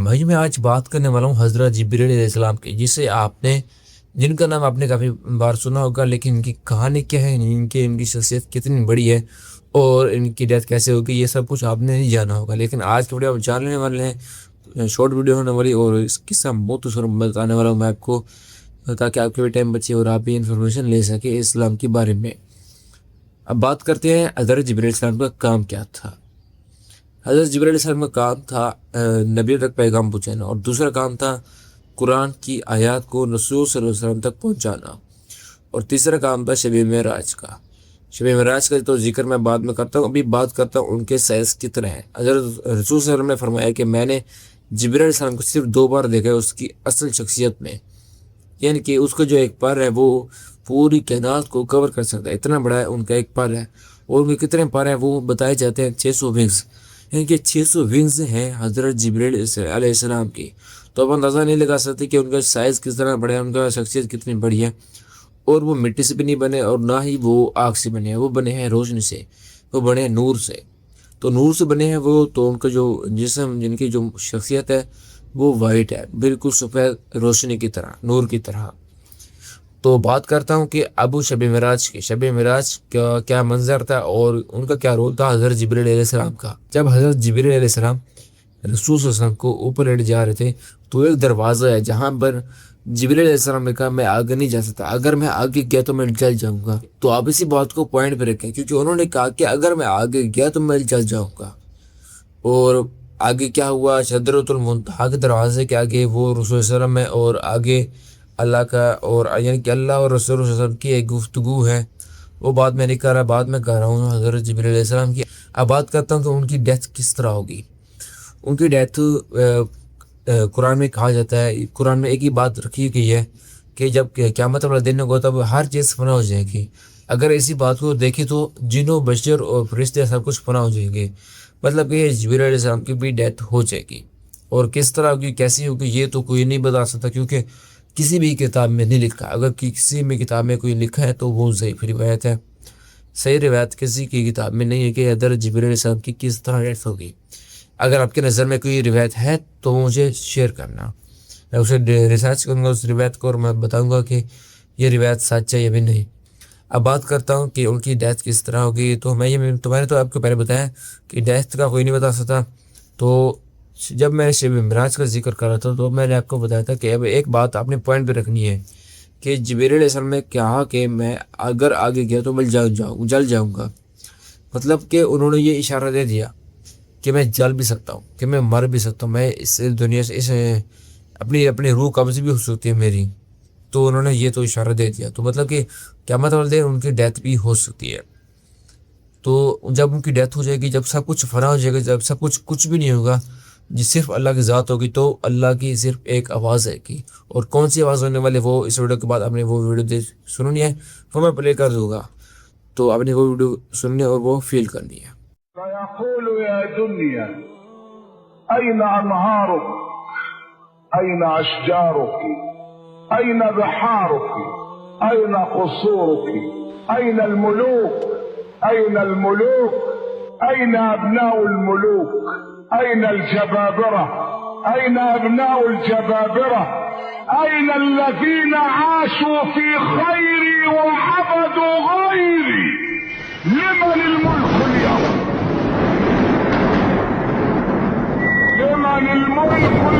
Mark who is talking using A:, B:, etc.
A: بھائی میں آج بات کرنے والا ہوں حضرت جبریل علیہ السلام کی، جن کا نام آپ نے کافی بار سنا ہوگا، لیکن ان کی کہانی کیا ہے، ان کی شخصیت کتنی بڑی ہے اور ان کی ڈیتھ کیسے ہوگی، یہ سب کچھ آپ نے نہیں جانا ہوگا۔ لیکن آج کی ویڈیو آپ جان لینے والے ہیں، شارٹ ویڈیو ہونے والی، اور اس قصہ بہت بتانے والا ہوں میں آپ کو، تاکہ آپ کے بھی ٹائم بچے اور آپ بھی انفارمیشن لے سکیں اسلام کے بارے میں۔ اب بات کرتے ہیں حضرت جبریل علیہ السلام کا کام کیا تھا۔ حضرت جبریل علیہ السلام کا کام تھا نبیوں تک پیغام پہنچانا، اور دوسرا کام تھا قرآن کی آیات کو رسول صلی اللہ علیہ وسلم تک پہنچانا، اور تیسرا کام تھا شب معراج کا۔ شب معراج کا تو ذکر میں بعد میں کرتا ہوں، ابھی بات کرتا ہوں ان کے سائز کتنے ہیں۔ حضرت رسول صلی اللہ علیہ وسلم نے فرمایا کہ میں نے جبریل علیہ السلام کو صرف 2 بار دیکھا ہے اس کی اصل شخصیت میں، یعنی کہ اس کا جو ایک پر ہے وہ پوری کائنات کو کور کر سکتا ہے، اتنا بڑا ہے ان کا ایک پر ہے، اور ان کے کتنے پر ہیں وہ بتائے جاتے ہیں 600 ونگز، یعنی کہ 600 ونگز ہیں حضرت جبریل علیہ السلام کی۔ تو اب اندازہ نہیں لگا سکتے کہ ان کا سائز کس طرح بڑا ہے، ان کا شخصیت کتنی بڑی ہے۔ اور وہ مٹی سے بھی نہیں بنے اور نہ ہی وہ آگ سے بنے ہیں، وہ بنے ہیں روشنی سے، وہ بنے ہیں نور سے۔ تو نور سے بنے ہیں وہ، تو ان کا جو جسم، جن کی جو شخصیت ہے وہ وائٹ ہے، بالکل سفید روشنی کی طرح، نور کی طرح۔ تو بات کرتا ہوں کہ ابو شب معراج کی، شب معراج کا کیا منظر تھا اور ان کا کیا رول تھا حضرت جبریل علیہ السلام کا۔ جب حضرت جبریل علیہ السلام رسول صلی اللہ علیہ وسلم کو اوپر لے جا رہے تھے، تو ایک دروازہ ہے جہاں پر جبریل علیہ السلام نے کہا میں آگے نہیں جا سکتا، اگر میں آگے گیا تو میں جل جاؤں گا۔ تو آپ اسی بات کو پوائنٹ پہ رکھیں، کیونکہ انہوں نے کہا کہ اگر میں آگے گیا تو میں جل جاؤں گا۔ اور آگے کیا ہوا، سدرۃ المنتہا کے دروازے کے آگے وہ رسول صلی اللہ علیہ وسلم ہے، اور آگے اللہ کا، اور یعنی کہ اللہ اور رسول صلی اللہ علیہ وسلم کی ایک گفتگو ہے۔ وہ بات میں نہیں کر رہا، بات میں کر رہا ہوں حضرت جبریل علیہ السلام کی۔ اب بات کرتا ہوں کہ ان کی ڈیتھ کس طرح ہوگی۔ ان کی ڈیتھ قرآن میں کہا جاتا ہے، قرآن میں ایک ہی بات رکھی گئی ہے کہ جب قیامت والا دن ہوگا تب ہر چیز فنا ہو جائے گی۔ اگر اسی بات کو دیکھیں تو جنوں، بشر اور فرشتے سب کچھ فنا ہو جائیں گے، مطلب کہ جبریل علیہ السلام کی بھی ڈیتھ ہو جائے گی۔ اور کس طرح ہوگی، کیسی ہوگی، یہ تو کوئی نہیں بتا سکتا، کیونکہ کسی بھی کتاب میں نہیں لکھا۔ اگر کسی بھی کتاب میں کوئی لکھا ہے تو وہ ضعیف روایت ہے، صحیح روایت کسی کی کتاب میں نہیں ہے کہ حضرت جبریل علیہ السلام کی کس طرح ڈیتھ ہوگی۔ اگر آپ کے نظر میں کوئی روایت ہے تو مجھے شیئر کرنا، میں اسے ریسرچ کروں گا اس روایت کو، اور میں بتاؤں گا کہ یہ روایت سچ ہے یا بھی نہیں۔ اب بات کرتا ہوں کہ ان کی ڈیتھ کس طرح ہوگی۔ تو میں نے تو آپ کو پہلے بتایا کہ ڈیتھ کا کوئی نہیں بتا سکتا۔ تو جب میں شب معراج کا ذکر کر رہا تھا تو میں نے آپ کو بتایا تھا کہ اب ایک بات آپ نے پوائنٹ پہ رکھنی ہے کہ جبریل علیہ السلام نے کہا کہ میں اگر آگے گیا تو میں جل جاؤں گا، مطلب کہ انہوں نے یہ اشارہ دے دیا کہ میں جل بھی سکتا ہوں، کہ میں مر بھی سکتا ہوں، میں اس دنیا سے اپنی روح قبض بھی ہو سکتی ہے میری۔ تو انہوں نے یہ تو اشارہ دے دیا، تو مطلب کہ قیامت والے دن ان کی ڈیتھ بھی ہو سکتی ہے۔ تو جب ان کی ڈیتھ ہو جائے گی، جب سب کچھ فنا ہو جائے گا، جب سب کچھ بھی نہیں ہوگا، جس صرف اللہ کی ذات ہوگی، تو اللہ کی صرف ایک آواز ہے گی، اور کون سی آواز ہونے والی وہ اس ویڈیو کے بعد آپ نے وہ ویڈیو سننی ہے، وہ میں پلے کر دوں گا، تو آپ نے وہ ویڈیو سننی ہے اور وہ فیل کرنی ہے۔
B: فيقول يا دنيا أين أنهارك أين أشجارك أين بحارك أين قصورك أين الملوك أين الملوك أين أبناء الملوك أين الجبابرة أين أبناء الجبابرة أين الذين عاشوا في خيري وعبدوا غيري لمن الملك اليوم لمن الملك